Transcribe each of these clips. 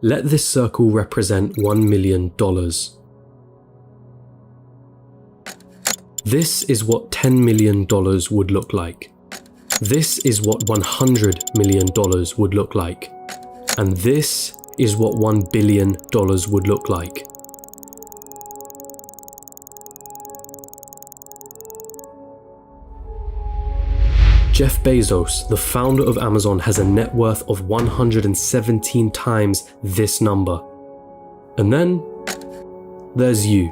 Let this circle represent $1 million. This is what $10 million would look like. This is what $100 million would look like. And this is what $1 billion would look like. Jeff Bezos, the founder of Amazon, has a net worth of 117 times this number. And then there's you.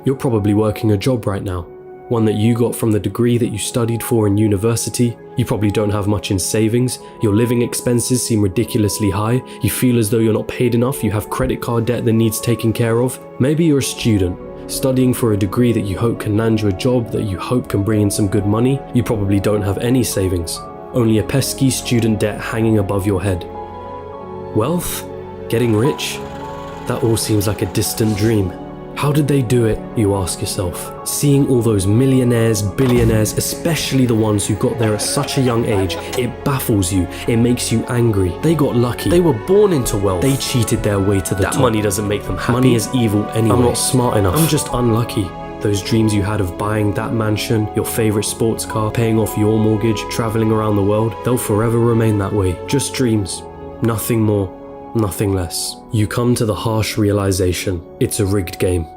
You're probably working a job right now, one that you got from the degree that you studied for in university. You probably don't have much in savings. Your living expenses seem ridiculously high. You feel as though you're not paid enough. You have credit card debt that needs taken care of. Maybe you're a student, studying for a degree that you hope can land you a job that you hope can bring in some good money. You probably don't have any savings, only a pesky student debt hanging above your head. Wealth? Getting rich? That all seems like a distant dream. How did they do it, you ask yourself? Seeing all those millionaires, billionaires, especially the ones who got there at such a young age, it baffles you, it makes you angry. They got lucky. They were born into wealth. They cheated their way to the top. That money doesn't make them happy. Money is evil anyway. I'm not smart enough. I'm just unlucky. Those dreams you had of buying that mansion, your favorite sports car, paying off your mortgage, traveling around the world, they'll forever remain that way. Just dreams. Nothing more. Nothing less. You come to the harsh realization, it's a rigged game.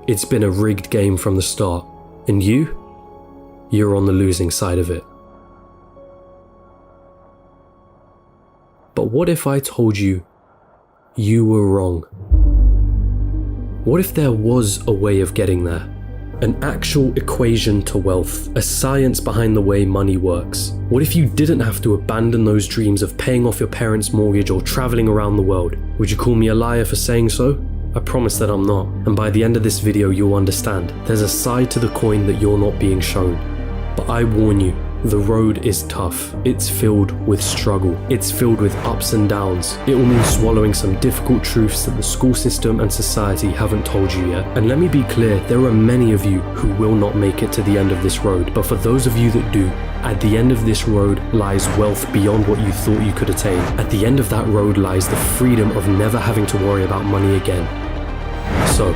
It's been a rigged game from the start. And you're on the losing side of it. But what if I told you you were wrong? What if there was a way of getting there? An actual equation to wealth, a science behind the way money works. What if you didn't have to abandon those dreams of paying off your parents' mortgage or traveling around the world? Would you call me a liar for saying so? I promise that I'm not, and by the end of this video you'll understand. There's a side to the coin that you're not being shown. But I warn you, the road is tough. It's filled with struggle. It's filled with ups and downs. It will mean swallowing some difficult truths that the school system and society haven't told you yet. And let me be clear, there are many of you who will not make it to the end of this road. But for those of you that do, at the end of this road lies wealth beyond what you thought you could attain. At the end of that road lies the freedom of never having to worry about money again. So,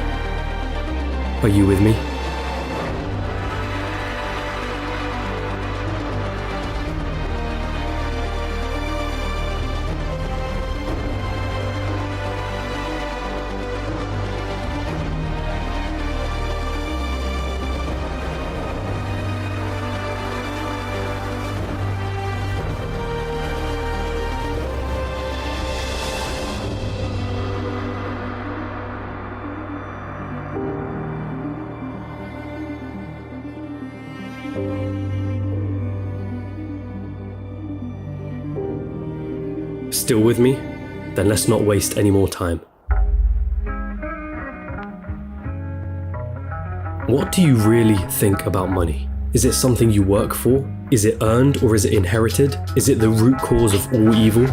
are you with me? Still with me? Then let's not waste any more time. What do you really think about money? Is it something you work for? Is it earned or is it inherited? Is it the root cause of all evil?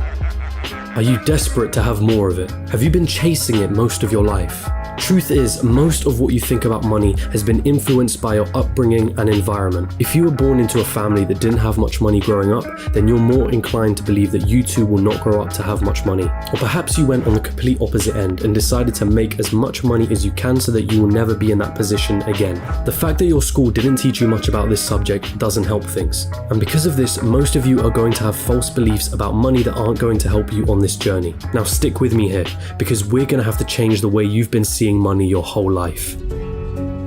Are you desperate to have more of it? Have you been chasing it most of your life? Truth is, most of what you think about money has been influenced by your upbringing and environment. If you were born into a family that didn't have much money growing up, then you're more inclined to believe that you too will not grow up to have much money. Or perhaps you went on the complete opposite end and decided to make as much money as you can so that you will never be in that position again. The fact that your school didn't teach you much about this subject doesn't help things. And because of this, most of you are going to have false beliefs about money that aren't going to help you on this journey. Now stick with me here, because we're going to have to change the way you've been seeing money your whole life.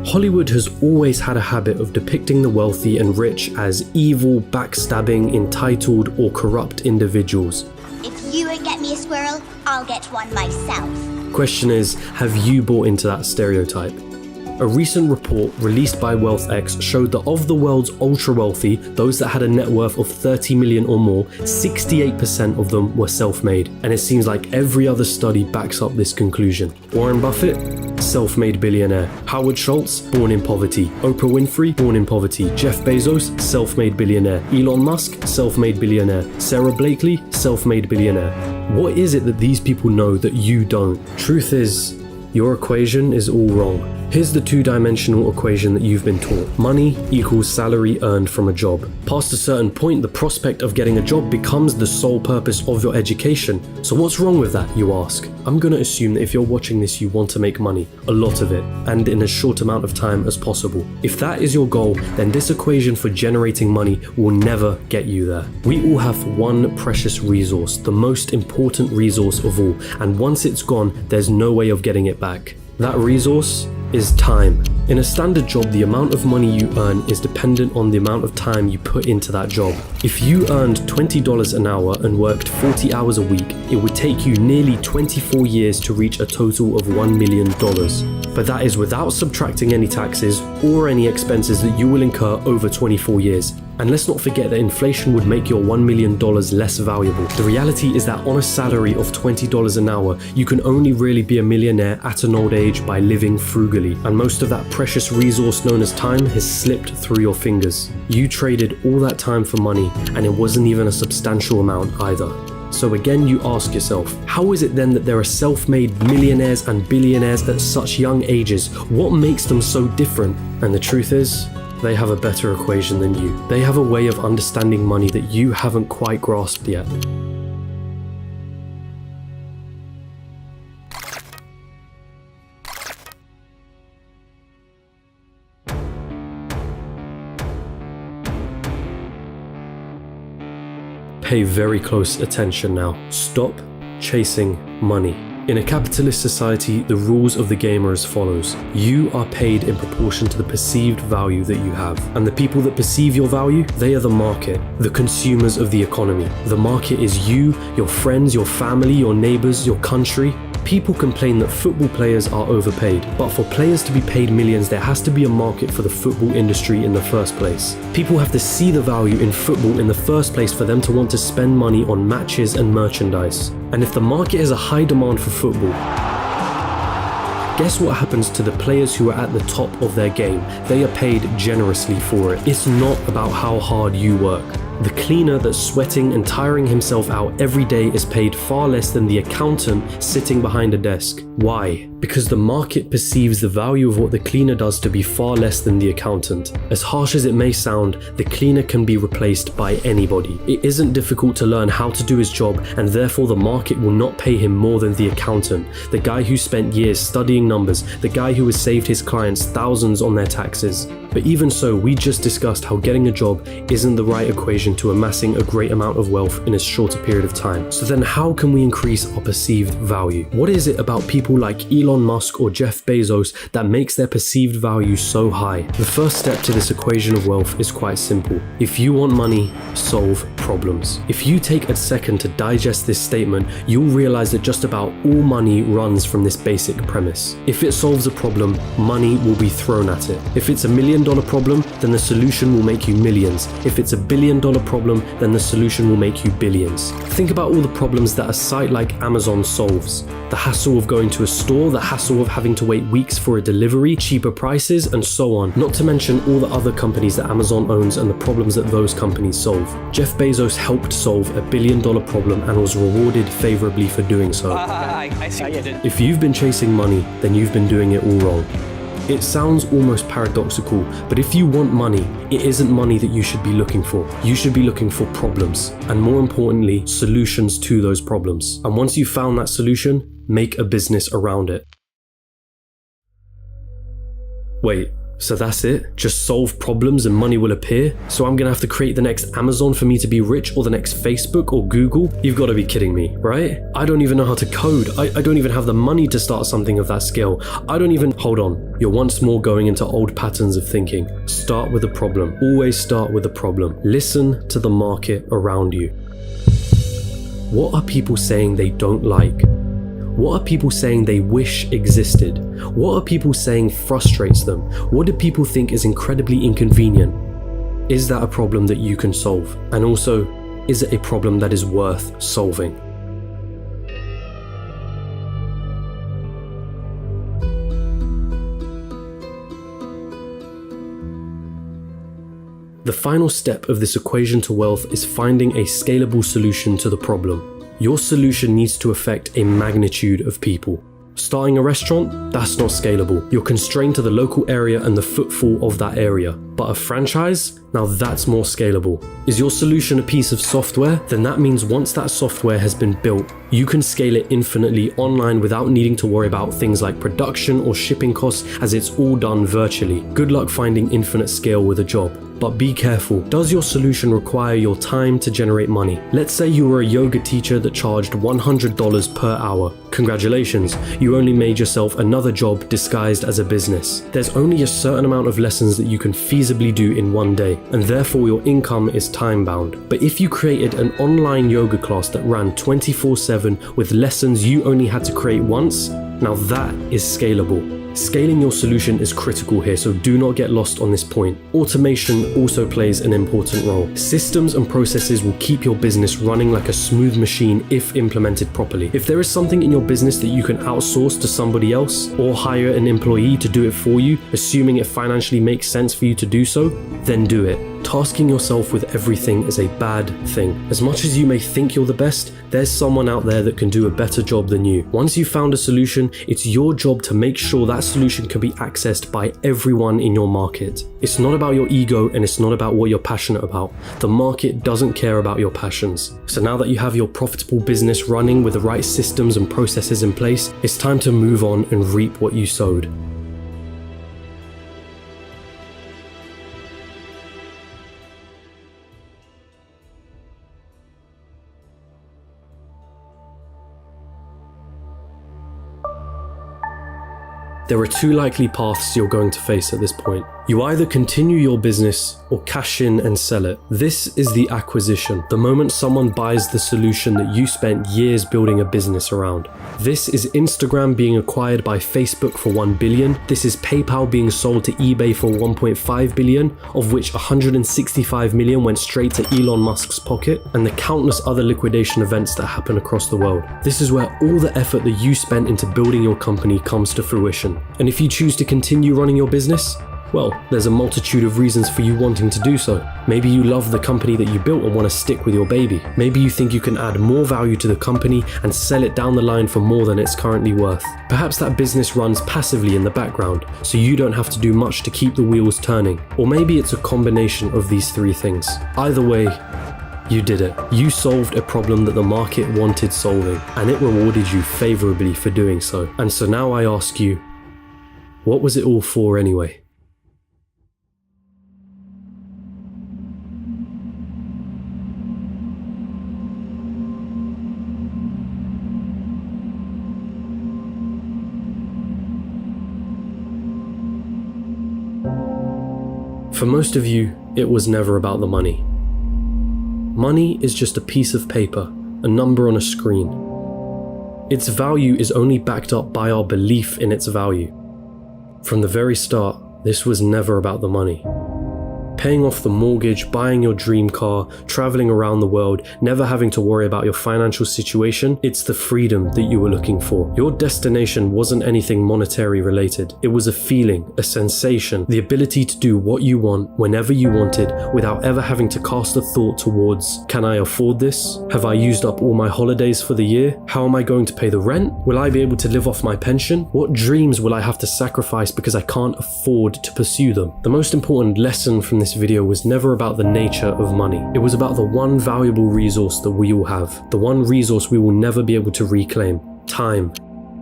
Hollywood has always had a habit of depicting the wealthy and rich as evil, backstabbing, entitled, or corrupt individuals. If you won't get me a squirrel, I'll get one myself. Question is, have you bought into that stereotype? A recent report released by WealthX showed that of the world's ultra-wealthy, those that had a net worth of 30 million or more, 68% of them were self-made. And it seems like every other study backs up this conclusion. Warren Buffett? Self-made billionaire. Howard Schultz? Born in poverty. Oprah Winfrey? Born in poverty. Jeff Bezos? Self-made billionaire. Elon Musk? Self-made billionaire. Sarah Blakely? Self-made billionaire. What is it that these people know that you don't? Truth is, your equation is all wrong. Here's the two-dimensional equation that you've been taught. Money equals salary earned from a job. Past a certain point, the prospect of getting a job becomes the sole purpose of your education. So what's wrong with that, you ask? I'm gonna assume that if you're watching this, you want to make money, a lot of it, and in as short amount of time as possible. If that is your goal, then this equation for generating money will never get you there. We all have one precious resource, the most important resource of all, and once it's gone, there's no way of getting it back. That resource is time. In a standard job, the amount of money you earn is dependent on the amount of time you put into that job. If you earned $20 an hour and worked 40 hours a week, it would take you nearly 24 years to reach a total of $1 million. But that is without subtracting any taxes or any expenses that you will incur over 24 years. And let's not forget that inflation would make your $1 million less valuable. The reality is that on a salary of $20 an hour, you can only really be a millionaire at an old age by living frugally. And most of that precious resource known as time has slipped through your fingers. You traded all that time for money, and it wasn't even a substantial amount either. So again, you ask yourself, how is it then that there are self-made millionaires and billionaires at such young ages? What makes them so different? And the truth is, they have a better equation than you. They have a way of understanding money that you haven't quite grasped yet. Pay very close attention now. Stop chasing money. In a capitalist society, the rules of the game are as follows. You are paid in proportion to the perceived value that you have. And the people that perceive your value, they are the market, the consumers of the economy. The market is you, your friends, your family, your neighbors, your country. People complain that football players are overpaid, but for players to be paid millions, there has to be a market for the football industry in the first place. People have to see the value in football in the first place for them to want to spend money on matches and merchandise. And if the market has a high demand for football, guess what happens to the players who are at the top of their game? They are paid generously for it. It's not about how hard you work. The cleaner that's sweating and tiring himself out every day is paid far less than the accountant sitting behind a desk. Why? Because the market perceives the value of what the cleaner does to be far less than the accountant. As harsh as it may sound, the cleaner can be replaced by anybody. It isn't difficult to learn how to do his job, and therefore the market will not pay him more than the accountant, the guy who spent years studying numbers, the guy who has saved his clients thousands on their taxes. But even so, we just discussed how getting a job isn't the right equation to amassing a great amount of wealth in a shorter period of time. So then how can we increase our perceived value? What is it about people like Elon Musk or Jeff Bezos that makes their perceived value so high? The first step to this equation of wealth is quite simple. If you want money, solve problems. If you take a second to digest this statement, you'll realize that just about all money runs from this basic premise. If it solves a problem, money will be thrown at it. If it's $1 million problem, then the solution will make you millions. If it's $1 billion problem, then the solution will make you billions. Think about all the problems that a site like Amazon solves. The hassle of going to a store, the hassle of having to wait weeks for a delivery, cheaper prices, and so on. Not to mention all the other companies that Amazon owns and the problems that those companies solve. Jeff Bezos helped solve $1 billion problem and was rewarded favorably for doing so. I see what you did. If you've been chasing money, then you've been doing it all wrong. It sounds almost paradoxical, but if you want money, it isn't money that you should be looking for. You should be looking for problems, and more importantly, solutions to those problems. And once you've found that solution, make a business around it. Wait, so that's it? Just solve problems and money will appear? So I'm gonna have to create the next Amazon for me to be rich, or the next Facebook or Google? You've gotta be kidding me, right? I don't even know how to code. I don't even have the money to start something of that scale. Hold on. You're once more going into old patterns of thinking. Start with a problem. Always start with a problem. Listen to the market around you. What are people saying they don't like? What are people saying they wish existed? What are people saying frustrates them? What do people think is incredibly inconvenient? Is that a problem that you can solve? And also, is it a problem that is worth solving? The final step of this equation to wealth is finding a scalable solution to the problem. Your solution needs to affect a magnitude of people. Starting a restaurant? That's not scalable. You're constrained to the local area and the footfall of that area. But a franchise? Now that's more scalable. Is your solution a piece of software? Then that means once that software has been built, you can scale it infinitely online without needing to worry about things like production or shipping costs, as it's all done virtually. Good luck finding infinite scale with a job. But be careful, does your solution require your time to generate money? Let's say you were a yoga teacher that charged $100 per hour. Congratulations, you only made yourself another job disguised as a business. There's only a certain amount of lessons that you can feasibly do in one day, and therefore your income is time bound. But if you created an online yoga class that ran 24/7 with lessons you only had to create once, now that is scalable. Scaling your solution is critical here, so do not get lost on this point. Automation also plays an important role. Systems and processes will keep your business running like a smooth machine if implemented properly. If there is something in your business that you can outsource to somebody else or hire an employee to do it for you, assuming it financially makes sense for you to do so, then do it. Tasking yourself with everything is a bad thing. As much as you may think you're the best, there's someone out there that can do a better job than you. Once you've found a solution, it's your job to make sure that solution can be accessed by everyone in your market. It's not about your ego and it's not about what you're passionate about. The market doesn't care about your passions. So now that you have your profitable business running with the right systems and processes in place, it's time to move on and reap what you sowed. There are two likely paths you're going to face at this point. You either continue your business or cash in and sell it. This is the acquisition, the moment someone buys the solution that you spent years building a business around. This is Instagram being acquired by Facebook for $1 billion. This is PayPal being sold to eBay for $1.5 billion, of which $165 million went straight to Elon Musk's pocket, and the countless other liquidation events that happen across the world. This is where all the effort that you spent into building your company comes to fruition. And if you choose to continue running your business, well, there's a multitude of reasons for you wanting to do so. Maybe you love the company that you built and want to stick with your baby. Maybe you think you can add more value to the company and sell it down the line for more than it's currently worth. Perhaps that business runs passively in the background, so you don't have to do much to keep the wheels turning. Or maybe it's a combination of these three things. Either way, you did it. You solved a problem that the market wanted solving, and it rewarded you favorably for doing so. And so now I ask you, what was it all for anyway? For most of you, it was never about the money. Money is just a piece of paper, a number on a screen. Its value is only backed up by our belief in its value. From the very start, this was never about the money. Paying off the mortgage, buying your dream car, traveling around the world, never having to worry about your financial situation, it's the freedom that you were looking for. Your destination wasn't anything monetary related. It was a feeling, a sensation, the ability to do what you want whenever you wanted without ever having to cast a thought towards, can I afford this? Have I used up all my holidays for the year? How am I going to pay the rent? Will I be able to live off my pension? What dreams will I have to sacrifice because I can't afford to pursue them? The most important lesson from this video was never about the nature of money. It was about the one valuable resource that we all have, the one resource we will never be able to reclaim: time.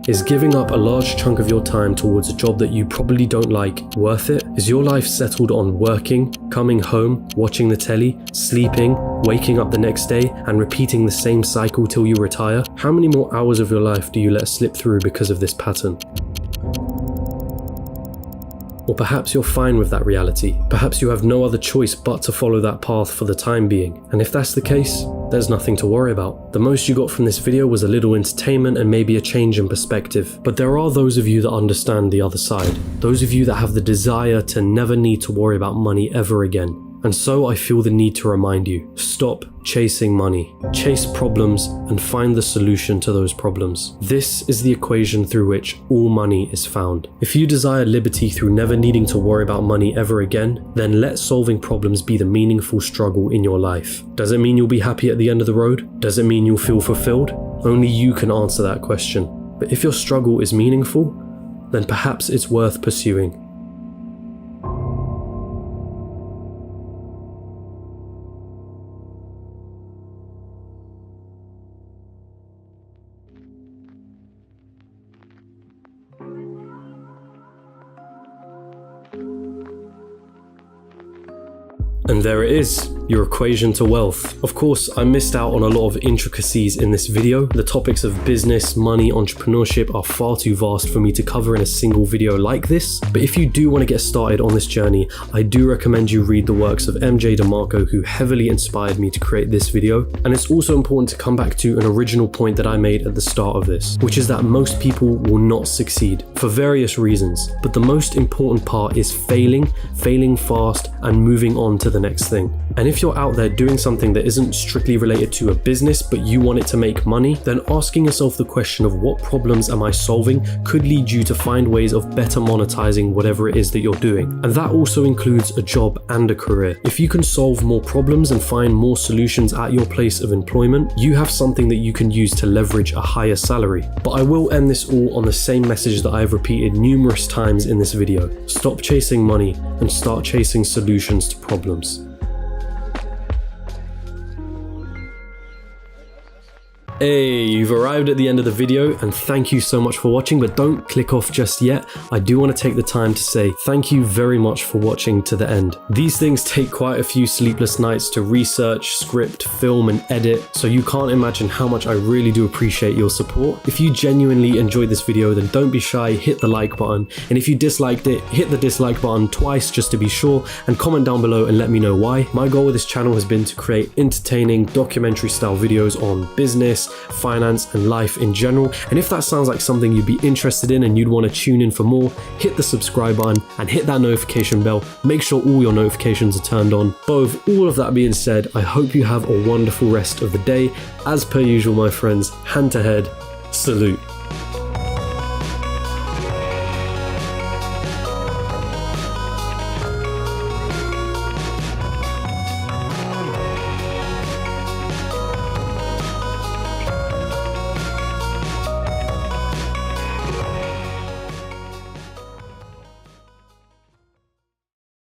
Is giving up a large chunk of your time towards a job that you probably don't like worth it? Is your life settled on working, coming home, watching the telly, sleeping, waking up the next day, and repeating the same cycle till you retire? How many more hours of your life do you let slip through because of this pattern? Or perhaps you're fine with that reality. Perhaps you have no other choice but to follow that path for the time being. And if that's the case, there's nothing to worry about. The most you got from this video was a little entertainment and maybe a change in perspective. But there are those of you that understand the other side. Those of you that have the desire to never need to worry about money ever again. And so I feel the need to remind you, stop chasing money. Chase problems and find the solution to those problems. This is the equation through which all money is found. If you desire liberty through never needing to worry about money ever again, then let solving problems be the meaningful struggle in your life. Does it mean you'll be happy at the end of the road? Does it mean you'll feel fulfilled? Only you can answer that question. But if your struggle is meaningful, then perhaps it's worth pursuing. And there it is, your equation to wealth. Of course, I missed out on a lot of intricacies in this video. The topics of business, money, entrepreneurship are far too vast for me to cover in a single video like this. But if you do want to get started on this journey, I do recommend you read the works of MJ DeMarco, who heavily inspired me to create this video. And it's also important to come back to an original point that I made at the start of this, which is that most people will not succeed for various reasons. But the most important part is failing fast, and moving on to the next thing. And if you're out there doing something that isn't strictly related to a business, but you want it to make money, then asking yourself the question of what problems am I solving could lead you to find ways of better monetizing whatever it is that you're doing. And that also includes a job and a career. If you can solve more problems and find more solutions at your place of employment, you have something that you can use to leverage a higher salary. But I will end this all on the same message that I have repeated numerous times in this video. Stop chasing money and start chasing solutions to problems. Hey, you've arrived at the end of the video, and thank you so much for watching, but don't click off just yet. I do want to take the time to say thank you very much for watching to the end. These things take quite a few sleepless nights to research, script, film, and edit, so you can't imagine how much I really do appreciate your support. If you genuinely enjoyed this video, then don't be shy, hit the like button, and if you disliked it, hit the dislike button twice just to be sure, and comment down below and let me know why. My goal with this channel has been to create entertaining documentary style videos on business, finance, and life in general. And if that sounds like something you'd be interested in and you'd want to tune in for more, hit the subscribe button and hit that notification bell. Make sure all your notifications are turned on. But with all of that being said, I hope you have a wonderful rest of the day. As per usual, my friends, hand to head, salute.